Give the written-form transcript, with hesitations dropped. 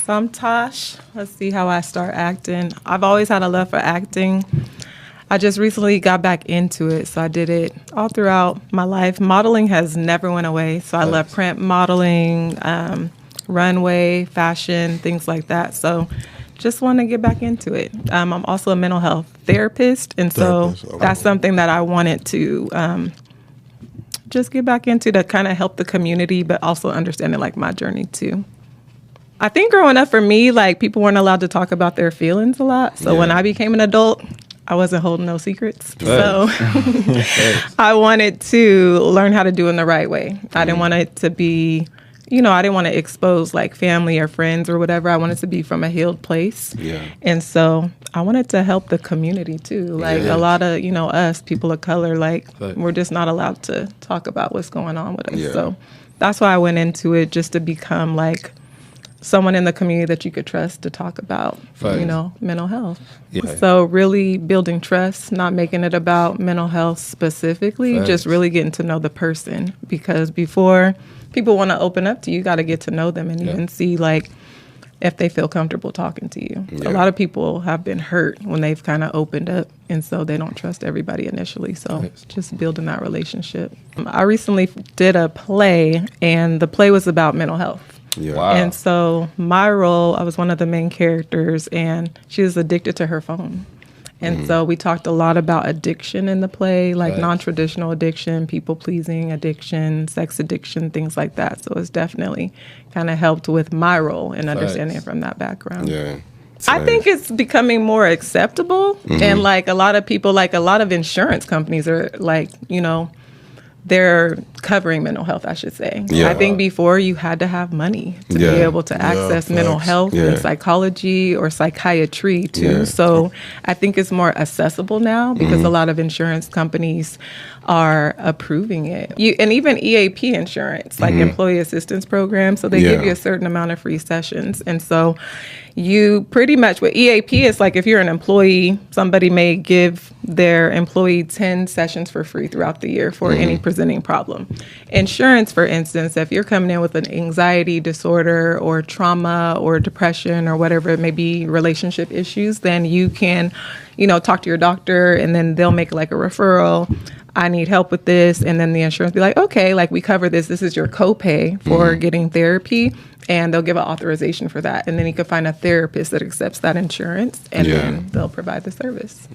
So I'm Tash. Let's see how I start acting. I've always had a love for acting. I just recently got back into it, so I did it all throughout my life. Modeling has never went away, so I love print modeling, runway, fashion, things like that. So just want to get back into it. I'm also a mental health therapist, and so that's something that I wanted to just get back into to kind of help the community, but also understanding like my journey too. I think growing up for me, like people weren't allowed to talk about their feelings a lot. So when I became an adult, I wasn't holding no secrets. So I wanted to learn how to do it in the right way. I didn't want it to be, I didn't want to expose like family or friends or whatever. I wanted to be from a healed place. Yeah. And so I wanted to help the community too. Like a lot of, us, people of color, like we're just not allowed to talk about what's going on with us. Yeah. So that's why I went into it, just to become like someone in the community that you could trust to talk about, mental health. Yeah. So really building trust, not making it about mental health specifically, just really getting to know the person. Because before people want to open up to you, you got to get to know them and even see like if they feel comfortable talking to you. Yeah. A lot of people have been hurt when they've kind of opened up, and so they don't trust everybody initially. So just building that relationship. I recently did a play, and the play was about mental health. Yeah. Wow. And so my role, I was one of the main characters, and she was addicted to her phone. And so we talked a lot about addiction in the play, like non-traditional addiction, people-pleasing addiction, sex addiction, things like that. So it's definitely kind of helped with my role in understanding it from that background. Yeah. I think it's becoming more acceptable. And like a lot of people, like a lot of insurance companies are like, they're covering mental health, I should say. Yeah. I think before you had to have money to be able to access mental health and psychology or psychiatry too. Yeah. So I think it's more accessible now because a lot of insurance companies are approving it. And even EAP insurance, like employee assistance program. So they give you a certain amount of free sessions. And so you pretty much, with EAP, it's like if you're an employee, somebody may give their employee 10 sessions for free throughout the year for any presenting problem. Insurance, for instance, if you're coming in with an anxiety disorder or trauma or depression or whatever it may be, relationship issues, then you can, talk to your doctor and then they'll make like a referral. I need help with this. And then the insurance be like, okay, like we cover this. This is your copay for getting therapy. And they'll give an authorization for that. And then you can find a therapist that accepts that insurance and then they'll provide the service.